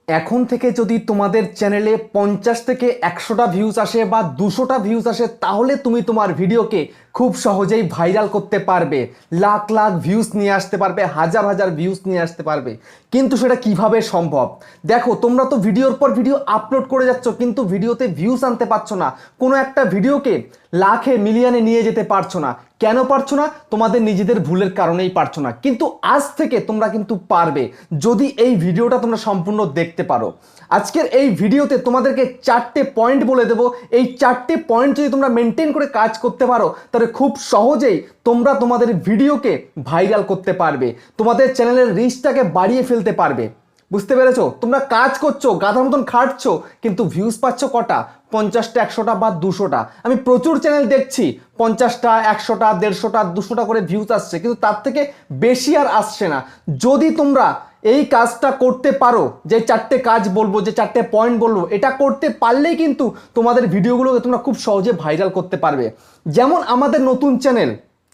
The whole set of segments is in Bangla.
এখন থেকে যদি তোমাদের চ্যানেলে 50 থেকে 100টা ভিউজ আসে বা 200টা ভিউজ আসে, তাহলে তুমি তোমার ভিডিওকে খুব সহজেই ভাইরাল করতে পারবে, লাখ লাখ ভিউজ নিয়ে আসতে পারবে, হাজার হাজার ভিউজ নিয়ে আসতে পারবে। কিন্তু সেটা কিভাবে সম্ভব? দেখো, তোমরা তো ভিডিওর পর ভিডিও আপলোড করে যাচ্ছ, কিন্তু ভিডিওতে ভিউজ আনতে পারছো না। কোনো একটা ভিডিওকে লাখে মিলিয়নে নিয়ে যেতে পারছো না। কেন পারছো না? তোমাদের নিজেদের ভুলের কারণেই পারছো না। কিন্তু আজ থেকে তোমরা কিন্তু পারবে, যদি এই ভিডিওটা তোমরা সম্পূর্ণ দেখতে পারো। আজকের এই ভিডিওতে তোমাদেরকে 4টে পয়েন্ট বলে দেবো। এই 4টে পয়েন্ট যদি তোমরা মেনটেন করে কাজ করতে পারো, তাহলে খুব সহজেই তোমরা তোমাদের ভিডিওকে ভাইরাল করতে পারবে, তোমাদের চ্যানেলের রিচটাকে বাড়িয়ে ফেলতে পারবে। বুঝতে পেরেছো? তোমরা কাজ করছো, গাধার মতন খাটছো, কিন্তু ভিউজ পাচ্ছ কটা? 50টা, 100টা বা 200টা। আমি প্রচুর চ্যানেল দেখছি 50টা, 100টা, 150টা, 200টা করে ভিউজ আসছে, কিন্তু তার থেকে বেশি আর আসছে না। যদি তোমরা এই কাজটা করতে পারো, যে 4টে কাজ বলবো, যে 4টে পয়েন্ট বলবো, এটা করতে পারলেই কিন্তু তোমাদের ভিডিওগুলোকে তোমরা খুব সহজে ভাইরাল করতে পারবে। যেমন আমাদের নতুন চ্যানেল,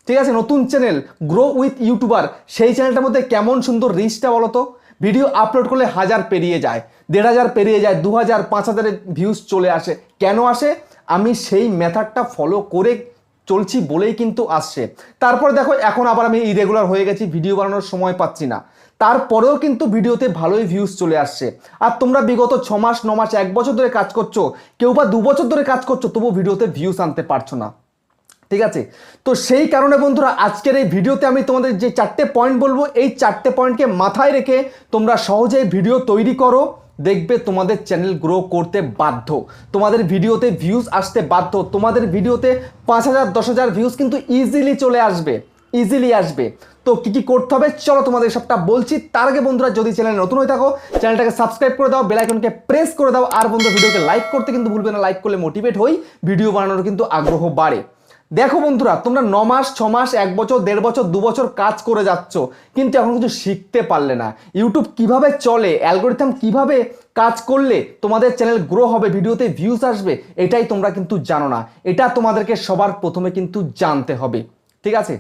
ঠিক আছে, নতুন চ্যানেল গ্রো উইথ ইউটিউবার, সেই চ্যানেলটার মধ্যে কেমন সুন্দর রিচটা বলো তো। ভিডিও আপলোড করলে 1000 পেরিয়ে যায়, 1500 পেরিয়ে যায়, 2000, 5000 ভিউজ চলে আসে। কেন আসে? আমি সেই মেথডটা ফলো করে চলছি বলেই কিন্তু আসছে। তারপর দেখো, এখন আবার আমি ইরেগুলার হয়ে গেছি, ভিডিও বানানোর সময় পাচ্ছি না, তারপরেও কিন্তু ভিডিওতে ভালোই ভিউজ চলে আসছে। আর তোমরা বিগত 6 মাস, 9 মাস, 1 বছর ধরে কাজ করছো, কেউ বা 2 বছর ধরে কাজ করছো, তবু ভিডিওতে ভিউজ আনতে পারছো না। ঠিক আছে, তো সেই কারণে বন্ধুরা, আজকের এই ভিডিওতে আমি তোমাদের যে 4টে পয়েন্ট বলবো, এই 4টে পয়েন্টকে মাথায় রেখে তোমরা সহজেই ভিডিও তৈরি করো। দেখবে তোমাদের চ্যানেল গ্রো করতে বাধ্য, তোমাদের ভিডিওতে ভিউজ আসতে বাধ্য, তোমাদের ভিডিওতে 5000, 10,000 ভিউজ কিন্তু ইজিলি চলে আসবে, ইজিলি আসবে। তো কি কি করতে হবে চলো তোমাদের সবটা বলছি। তার আগে বন্ধুরা, যদি চ্যানেল নতুন হয়ে থাকো, চ্যানেলটাকে সাবস্ক্রাইব করে দাও, বেল আইকনকে প্রেস করে দাও। আর বন্ধু, ভিডিওকে লাইক করতে কিন্তু ভুলবে না, লাইক করলে মোটিভেট হই, ভিডিও বানানোর কিন্তু আগ্রহ বাড়ে। দেখো বন্ধুরা, তোমরা 9 মাস, 6 মাস, 1 বছর, 1.5 বছর, 2 বছর কাজ করে যাচ্ছ, কিন্তু এখন কিছু শিখতে পারলে না। ইউটিউব কিভাবে চলে, অ্যালগোরিথম কিভাবে কাজ করলে তোমাদের চ্যানেল গ্রো হবে, ভিডিওতে ভিউজ আসবে, এটাই তোমরা কিন্তু জানো না। এটা তোমাদেরকে সবার প্রথমে কিন্তু জানতে হবে। ঠিক আছে,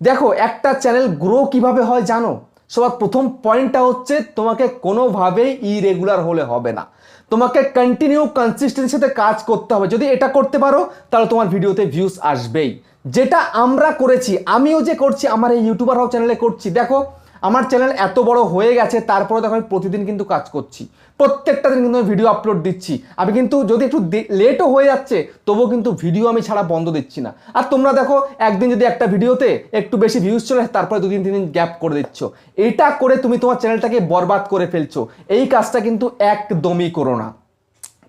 দেখো, একটা চ্যানেল গ্রো কিভাবে হয় জানো? সবার প্রথম পয়েন্টটা হচ্ছে, তোমাকে কোনোভাবেই ইরেগুলার হলে হবে না, তোমাকে কন্টিনিউ কনসিস্টেন্সির সাথে কাজ করতে হবে। যদি এটা করতে পারো, তাহলে তোমার ভিডিওতে ভিউজ আসবেই। যেটা আমরা করেছি, আমিও যে করছি, আমার এই ইউটিউবার হাব চ্যানেলে করছি। দেখো, আমার চ্যানেল এত বড় হয়ে গেছে, তারপরে দেখো আমি প্রতিদিন কিন্তু কাজ করছি, প্রত্যেকটা দিন কিন্তু আমি ভিডিও আপলোড দিচ্ছি। আমি কিন্তু যদি একটু লেটও হয়ে যাচ্ছে, তবুও কিন্তু ভিডিও আমি ছাড়া বন্ধ দিচ্ছি না। আর তোমরা দেখো, একদিন যদি একটা ভিডিওতে একটু বেশি ভিউজ চলে, তারপরে 2 দিন 3 দিন গ্যাপ করে দিচ্ছ। এটা করে তুমি তোমার চ্যানেলটাকে বরবাদ করে ফেলছো। এই কাজটা কিন্তু একদমই করো না।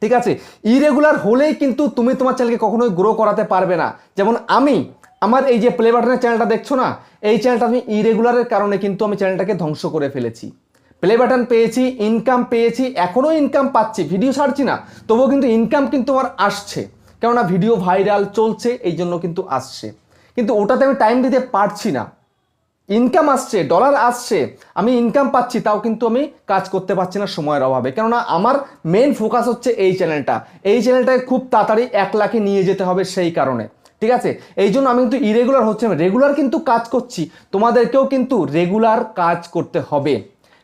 ঠিক আছে, ইরেগুলার হলেই কিন্তু তুমি তোমার চ্যানেলকে কখনোই গ্রো করাতে পারবে না। যেমন আমি, আমার এই যে প্লে বাটনের চ্যানেলটা দেখছো না, এই চ্যানেলটা আমি ইরেগুলারের কারণে কিন্তু আমি চ্যানেলটাকে ধ্বংস করে ফেলেছি। প্লে বাটন পেয়েছি, ইনকাম পেয়েছি, এখনও ইনকাম পাচ্ছি, ভিডিও ছাড়ছি না, তবুও কিন্তু ইনকাম কিন্তু আমার আসছে, কেননা ভিডিও ভাইরাল চলছে, এই জন্য কিন্তু আসছে। কিন্তু ওটাতে আমি টাইম দিতে পারছি না। ইনকাম আসছে, ডলার আসছে, আমি ইনকাম পাচ্ছি, তাও কিন্তু আমি কাজ করতে পারছি না সময়ের অভাবে। কেননা আমার মেন ফোকাস হচ্ছে এই চ্যানেলটা, এই চ্যানেলটাকে খুব তাড়াতাড়ি 1 লাখে নিয়ে যেতে হবে, সেই কারণে। ঠিক আছে, এই জন্য আমি কিন্তু ইরেগুলার হচ্ছে না, রেগুলার কিন্তু কাজ করছি। তোমাদেরকেও কিন্তু রেগুলার কাজ করতে হবে।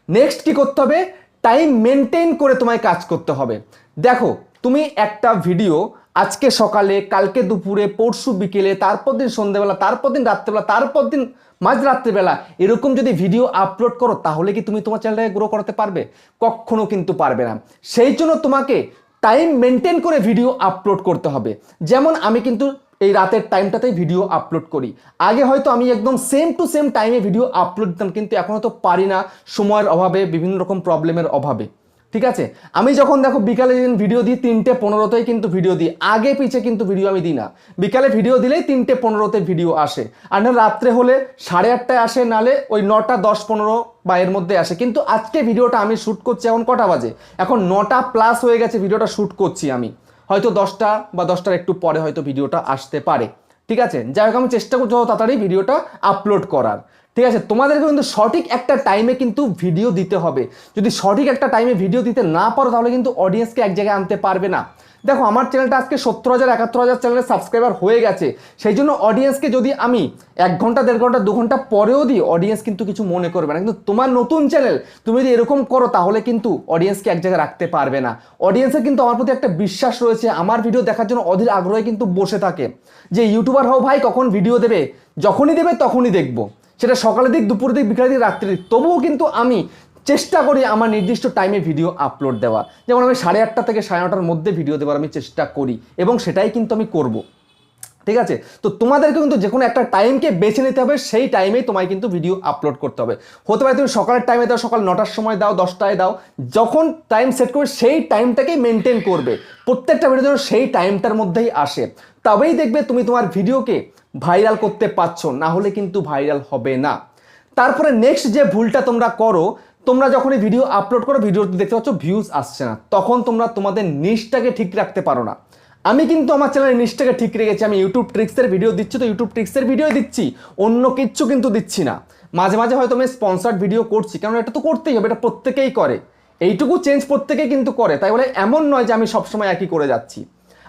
নেক্সট কি করতে হবে? টাইম মেনটেন করে তোমায় কাজ করতে হবে। দেখো, তুমি একটা ভিডিও আজকে সকালে, কালকে দুপুরে, পরশু বিকেলে, তারপর দিন সন্ধ্যেবেলা, তারপর দিন রাত্রেবেলা, তারপর দিন মাঝরাত্রিবেলা, এরকম যদি ভিডিও আপলোড করো, তাহলে কি তুমি তোমার চ্যানেলটাকে গ্রো করাতে পারবে? কখনো কিন্তু পারবে না। সেই জন্য তোমাকে টাইম মেনটেন করে ভিডিও আপলোড করতে হবে। যেমন আমি কিন্তু এই রাতের টাইমটাতেই ভিডিও আপলোড করি। আগে হয়তো আমি একদম সেম টু সেম টাইমে ভিডিও আপলোড দিতাম, কিন্তু এখন হয়তো পারি না, সময়ের অভাবে, বিভিন্ন রকম প্রবলেমের অভাবে। ঠিক আছে, আমি যখন দেখো বিকালে ভিডিও দিই 3টে 15তেই কিন্তু ভিডিও দিই, আগে পিছে কিন্তু ভিডিও আমি দিই না। বিকালে ভিডিও দিলেই 3টে 15তে ভিডিও আসে, আর না রাত্রে হলে 8:30টায় আসে, নালে ওই 9টা 10, 15 বা এর মধ্যে আসে। কিন্তু আজকে ভিডিওটা আমি শ্যুট করছি, এখন কটা বাজে? এখন 9টা প্লাস হয়ে গেছে, ভিডিওটা শ্যুট করছি আমি। হয়তো 10টা বা 10টার একটু পরে হয়তো ভিডিওটা আসতে পারে। ঠিক আছে, যাই হোক, আমি চেষ্টা করছি যত তাড়াতাড়ি ভিডিওটা আপলোড করার। ঠিক আছে, তোমাদেরকে কিন্তু সঠিক একটা টাইমে কিন্তু ভিডিও দিতে হবে। যদি সঠিক একটা টাইমে ভিডিও দিতে না পারো, তাহলে কিন্তু অডিয়েন্সকে এক জায়গায় আনতে পারবে না। দেখো আমার চ্যানেলটা আজকে 70,000 71,000 চ্যানেলের সাবস্ক্রাইবার হয়ে গেছে, সেই জন্য অডিয়েন্সকে যদি আমি 1 ঘন্টা 1.5 ঘন্টা 2 ঘন্টা পরেও দিই, অডিয়েন্স কিন্তু কিছু মনে করবে না। কিন্তু তোমার নতুন চ্যানেল, তুমি যদি এরকম করো তাহলে কিন্তু অডিয়েন্সকে এক জায়গায় রাখতে পারবে না। অডিয়েন্সের কিন্তু আমার প্রতি একটা বিশ্বাস রয়েছে, আমার ভিডিও দেখার জন্য অধীর আগ্রহে কিন্তু বসে থাকে যে ইউটিউবার হও ভাই, কখন ভিডিও দেবে, যখনই দেবে তখনই দেখবো, সেটা সকালে দিক, দুপুরে দিক, বিকালে দিক, রাত্রি দিক, তবুও কিন্তু আমি চেষ্টা করি আমার নির্দিষ্ট টাইমে ভিডিও আপলোড দেওয়া। যেমন আমি 8:30 থেকে 9:30 মধ্যে ভিডিও দেওয়ার আমি চেষ্টা করি, এবং সেটাই কিন্তু আমি করব। ঠিক আছে, তো তোমাদেরকে কিন্তু যে কোনো একটা টাইমকে বেছে নিতে হবে, সেই টাইমেই তোমায় কিন্তু ভিডিও আপলোড করতে হবে। হতে পারে তুমি সকালের টাইমে দাও, সকাল 9টার সময় দাও, 10টায় দাও, যখন টাইম সেট করবে সেই টাইমটাকেই মেনটেন করবে, প্রত্যেকটা ভিডিও যেন সেই টাইমটার মধ্যেই আসে, তবেই দেখবে তুমি তোমার ভিডিওকে ভাইরাল করতে পারছো, না হলে কিন্তু ভাইরাল হবে না। তারপরে নেক্সট যে ভুলটা তোমরা করো, তোমরা যখনই ভিডিও আপলোড করো, ভিডিওতে দেখতে পাচ্ছ ভিউজ আসছে না, তখন তোমরা তোমাদের নিশটাকে ঠিক রাখতে পারো না। আমি কিন্তু আমার চ্যানেলের নিশটাকে ঠিক রেখেছি, আমি ইউটিউব ট্রিক্সের ভিডিও দিচ্ছি তো ইউটিউব ট্রিক্সের ভিডিও দিচ্ছি, অন্য কিচ্ছু কিন্তু দিচ্ছি না। মাঝে মাঝে হয়তো আমি স্পন্সার্ড ভিডিও করছি, কারণ এটা তো করতেই হবে, এটা প্রত্যেকেই করে, এইটুকু চেঞ্জ প্রত্যেকেই কিন্তু করে, তাই বলে এমন নয় যে আমি সবসময় একই করে যাচ্ছি।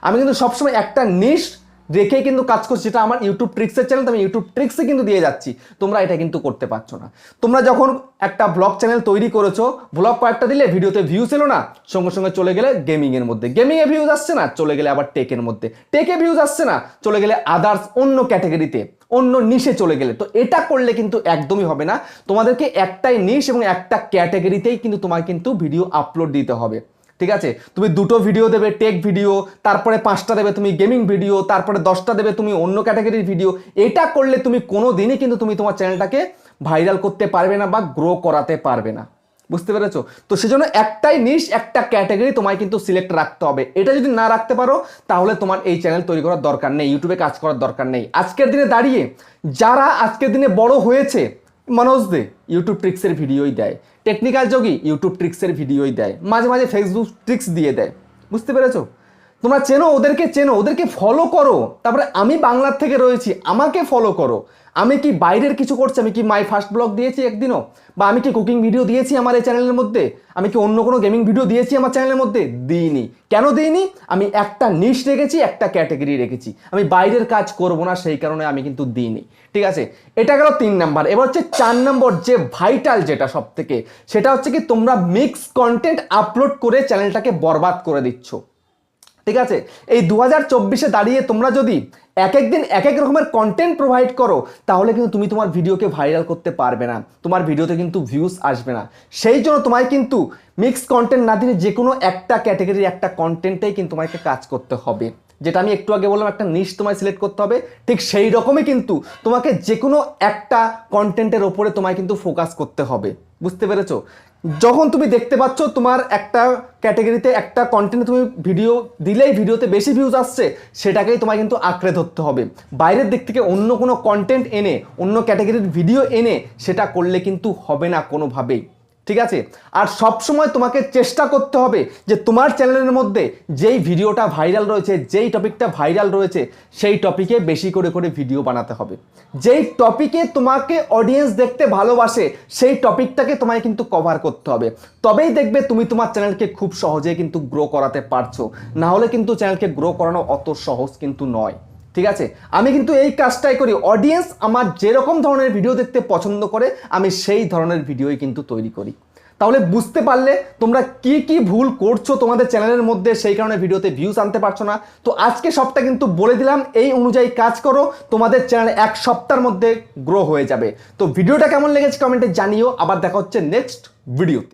আমি কিন্তু সবসময় একটা নিশ রেখেই কিন্তু কাজ করছি, যেটা আমার ইউটিউব ট্রিক্সের চ্যানেল, আমি ইউটিউব ট্রিক্সে কিন্তু দিয়ে যাচ্ছি, তোমরা এটা কিন্তু করতে পারছো না। তোমরা যখন একটা ব্লগ চ্যানেল তৈরি করেছো, ব্লগ কয়েকটা দিলে, ভিডিওতে ভিউজ এলো না, সঙ্গে সঙ্গে চলে গেলে গেমিংয়ের মধ্যে, গেমিংয়ে ভিউজ আসছে না, চলে গেলে আবার টেকের মধ্যে, টেকে ভিউজ আসছে না, চলে গেলে আদার্স অন্য ক্যাটাগরিতে, অন্য নিশে চলে গেলে। তো এটা করলে কিন্তু একদমই হবে না, তোমাদেরকে একটাই নিশ এবং একটা ক্যাটাগরিতেই কিন্তু তোমায় কিন্তু ভিডিও আপলোড দিতে হবে। ঠিক আছে, তুমি 2টো ভিডিও দেবে টেক ভিডিও, তারপরে 5টা দেবে তুমি গেমিং ভিডিও, তারপরে 10টা দেবে তুমি অন্য ক্যাটাগরির ভিডিও। এটা করলে তুমি কোনো দিনই কিন্তু তুমি তোমার চ্যানেলটাকে ভাইরাল করতে পারবে না বা গ্রো করাতে পারবে না, বুঝতে পেরেছো? তো সেজন্য একটাই নিশ, একটা ক্যাটাগরি তোমায় কিন্তু সিলেক্ট রাখতে হবে। এটা যদি না রাখতে পারো, তাহলে তোমার এই চ্যানেল তৈরি করার দরকার নেই, ইউটিউবে কাজ করার দরকার নেই। আজকের দিনে দাঁড়িয়ে যারা আজকের দিনে বড় হয়েছে, মনোজ দে ইউটিউব ট্রিক্সের ভিডিওই দেয়, টেকনিক্যাল যোগী ইউটিউব ট্রিক্সের ভিডিওই দেয়, মাঝে মাঝে ফেসবুক ট্রিক্স দিয়ে দেয়, বুঝতে পেরেছো? তোমরা চেনো ওদেরকে ফলো করো। তারপরে আমি বাংলার থেকে রয়েছি, আমাকে ফলো করো। আমি কি বাইরের কিছু করছি? আমি কি মাই ফার্স্ট ব্লগ দিয়েছি একদিনও? বা আমি কি কুকিং ভিডিও দিয়েছি আমার এই চ্যানেলের মধ্যে? আমি কি অন্য কোনো গেমিং ভিডিও দিয়েছি আমার চ্যানেলের মধ্যে? দিইনি। কেন দিইনি? আমি একটা নিশ রেখেছি, একটা ক্যাটাগরি রেখেছি, আমি বাইরের কাজ করব না, সেই কারণে আমি কিন্তু দিইনি। ঠিক আছে, এটা গেল 3 নাম্বার। এবার হচ্ছে 4 নম্বর, যে ভাইটাল যেটা সব থেকে, সেটা হচ্ছে কি তোমরা মিক্স কন্টেন্ট আপলোড করে চ্যানেলটাকে বরবাদ করে দিচ্ছ। ঠিক আছে, এই 2024-এ দাঁড়িয়ে তোমরা যদি এক এক দিন এক এক রকমের কন্টেন্ট প্রোভাইড করো, তাহলে কিন্তু তুমি তোমার ভিডিওকে ভাইরাল করতে পারবে না, তোমার ভিডিওতে কিন্তু ভিউজ আসবে না। সেই জন্য তোমায় কিন্তু মিক্স কন্টেন্ট না দিয়ে যে কোনো একটা ক্যাটাগরির একটা কন্টেন্টেই কিন্তু তোমাকে কাজ করতে হবে। যেটা আমি একটু আগে বললাম, একটা নিশ তোমায় সিলেক্ট করতে হবে, ঠিক সেই রকমই কিন্তু তোমাকে যে কোনো একটা কন্টেন্টের ওপরে তোমায় কিন্তু ফোকাস করতে হবে, বুঝতে পেরেছো? যখন তুমি দেখতে পাচ্ছ তোমার একটা ক্যাটাগরিতে একটা কন্টেন্ট তুমি ভিডিও দিলেই ভিডিওতে বেশি ভিউজ আসছে, সেটাকেই তোমায় কিন্তু আঁকড়ে ধরতে হবে। বাইরের দিক থেকে অন্য কোনো কন্টেন্ট এনে, অন্য ক্যাটাগরির ভিডিও এনে সেটা করলে কিন্তু হবে না কোনোভাবেই। ঠিক আছে, আর সব সময় তোমাকে চেষ্টা করতে হবে যে তোমার চ্যানেলের মধ্যে যেই ভিডিওটা ভাইরাল রয়েছে, যেই টপিকটা ভাইরাল রয়েছে, সেই টপিকে বেশি করে করে ভিডিও বানাতে হবে। যেই টপিকে তোমাকে অডিয়েন্স দেখতে ভালোবাসে, সেই টপিকটাকে তোমায় কিন্তু কভার করতে হবে, তবেই দেখবে তুমি তোমার চ্যানেলকে খুব সহজে কিন্তু গ্রো করাতে পারছো। না হলে কিন্তু চ্যানেলকে গ্রো করানো অত সহজ কিন্তু নয়। ঠিক আছে, আমি কিন্তু এই কাজটাই করি, অডিয়েন্স আমার যেরকম ধরনের ভিডিও দেখতে পছন্দ করে, আমি সেই ধরনের ভিডিওই কিন্তু তৈরি করি। তাহলে বুঝতে পারলে তোমরা কি কি ভুল করছো তোমাদের চ্যানেলের মধ্যে, সেই কারণে ভিডিওতে ভিউজ আনতে পারছো না। তো আজকে সবটা কিন্তু বলে দিলাম, এই অনুযায়ী কাজ করো, তোমাদের চ্যানেল 1 সপ্তাহের মধ্যে গ্রো হয়ে যাবে। তো ভিডিওটা কেমন লেগেছে কমেন্টে জানিও। আবার দেখা হচ্ছে নেক্সট ভিডিওতে।